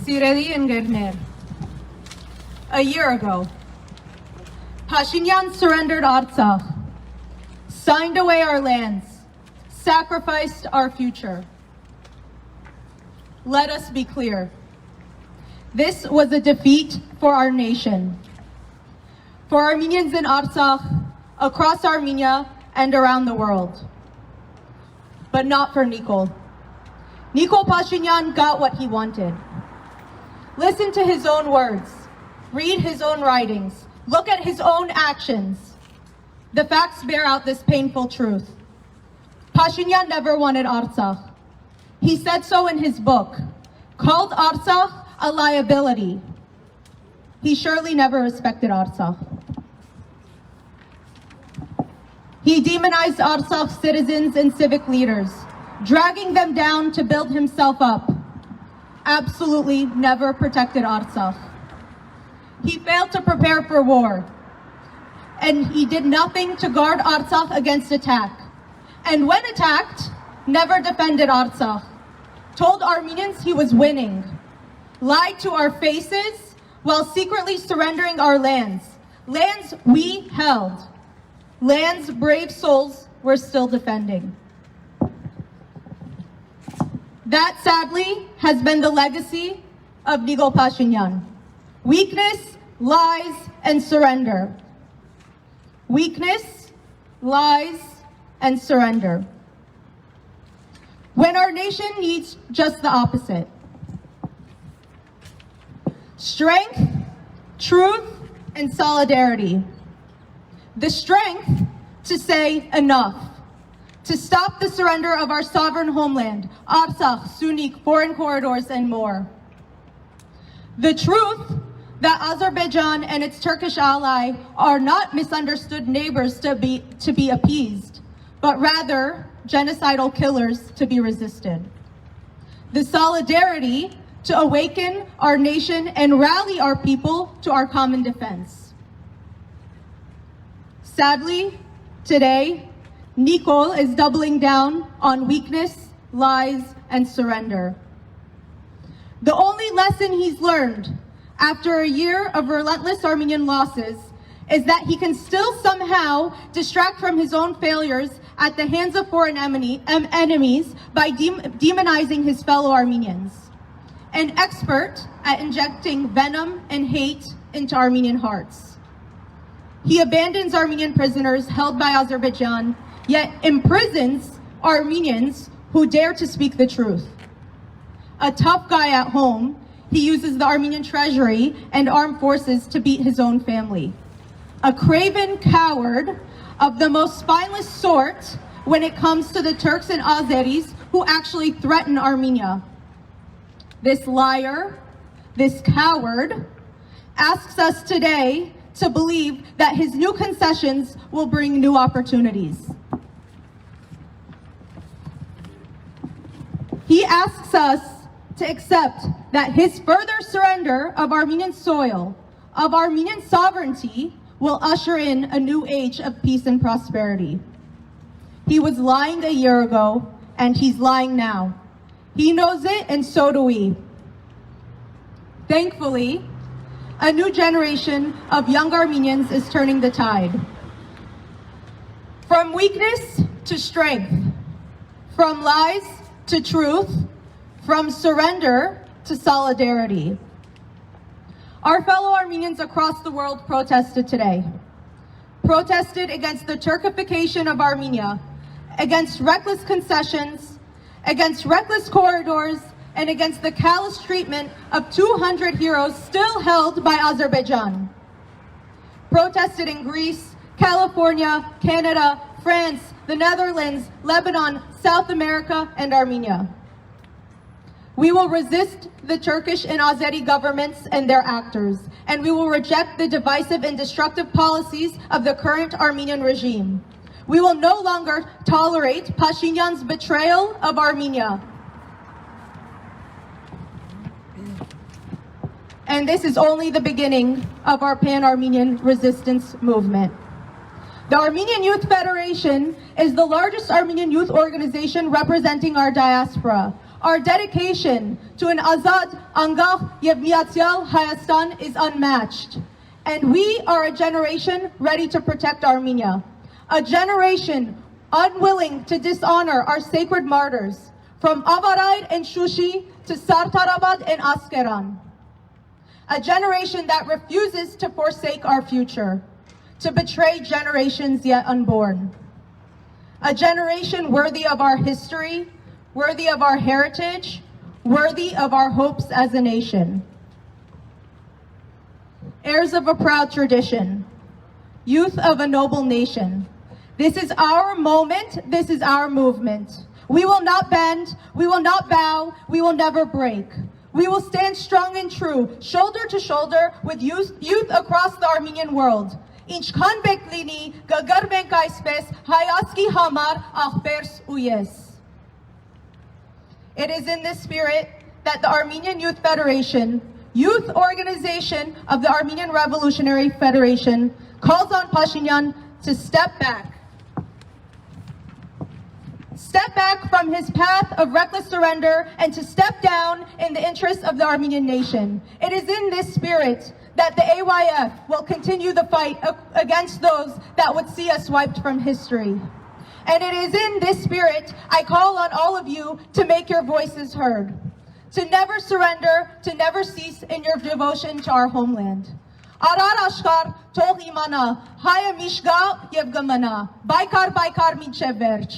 Sireli Engerner. A year ago, Pashinyan surrendered Artsakh, signed away our lands, sacrificed our future. Let us be clear. This was a defeat for our nation, for Armenians in Artsakh, across Armenia, and around the world. But not for Nikol. Nikol Pashinyan got what he wanted. Listen to his own words. Read his own writings. Look at his own actions. The facts bear out this painful truth. Pashinyan never wanted Artsakh. He said so in his book, called Artsakh a liability. He surely never respected Artsakh. He demonized Artsakh's citizens and civic leaders, dragging them down to build himself up. Absolutely never protected Artsakh. He failed to prepare for war, and he did nothing to guard Artsakh against attack. And when attacked, never defended Artsakh, told Armenians he was winning, lied to our faces while secretly surrendering our lands, lands we held, lands brave souls were still defending. That, sadly, has been the legacy of Nikol Pashinyan. Weakness, lies, and surrender. Weakness, lies, and surrender. When our nation needs just the opposite. Strength, truth, and solidarity. The strength to say enough, to stop the surrender of our sovereign homeland, Artsakh, Sunik, foreign corridors, and more. The truth that Azerbaijan and its Turkish ally are not misunderstood neighbors to be appeased, but rather genocidal killers to be resisted. The solidarity to awaken our nation and rally our people to our common defense. Sadly, today, Nikol is doubling down on weakness, lies, and surrender. The only lesson he's learned after a year of relentless Armenian losses is that he can still somehow distract from his own failures at the hands of foreign enemies by demonizing his fellow Armenians. An expert at injecting venom and hate into Armenian hearts. He abandons Armenian prisoners held by Azerbaijan, yet imprisons Armenians who dare to speak the truth. A tough guy at home, he uses the Armenian treasury and armed forces to beat his own family. A craven coward of the most spineless sort when it comes to the Turks and Azeris who actually threaten Armenia. This liar, this coward, asks us today to believe that his new concessions will bring new opportunities. He asks us to accept that his further surrender of Armenian soil, of Armenian sovereignty, will usher in a new age of peace and prosperity. He was lying a year ago, and he's lying now. He knows it, and so do we. Thankfully, a new generation of young Armenians is turning the tide. From weakness to strength, from lies to truth, from surrender to solidarity. Our fellow Armenians across the world protested today. Protested against the Turkification of Armenia, against reckless concessions, against reckless corridors, and against the callous treatment of 200 heroes still held by Azerbaijan. Protested in Greece, California, Canada, France, the Netherlands, Lebanon, South America, and Armenia. We will resist the Turkish and Azeri governments and their actors, and we will reject the divisive and destructive policies of the current Armenian regime. We will no longer tolerate Pashinyan's betrayal of Armenia. And this is only the beginning of our pan-Armenian resistance movement. The Armenian Youth Federation is the largest Armenian youth organization representing our diaspora. Our dedication to an Azad, Angah, Yev Miatyal Hayastan is unmatched. And we are a generation ready to protect Armenia. A generation unwilling to dishonor our sacred martyrs, from Avarayd and Shushi to Sartarabad and Askeran. A generation that refuses to forsake our future, to betray generations yet unborn. A generation worthy of our history, worthy of our heritage, worthy of our hopes as a nation. Heirs of a proud tradition, youth of a noble nation. This is our moment, this is our movement. We will not bend, we will not bow, we will never break. We will stand strong and true, shoulder to shoulder with youth across the Armenian world. Ինչքան բեկլինի գգրվենք այսպես հայացքի համար աղբերս ու ես. It is in this spirit that the Armenian Youth Federation, youth organization of the Armenian Revolutionary Federation, calls on Pashinyan to step back from his path of reckless surrender and to step down in the interests of the Armenian nation. It is in this spirit that the AYF will continue the fight against those that would see us wiped from history. And it is in this spirit I call on all of you to make your voices heard, to never surrender, to never cease in your devotion to our homeland. Arar աշխար թող իմանա, հայը միշտ գա եւ կմնա, բայկար մինչև վերջ.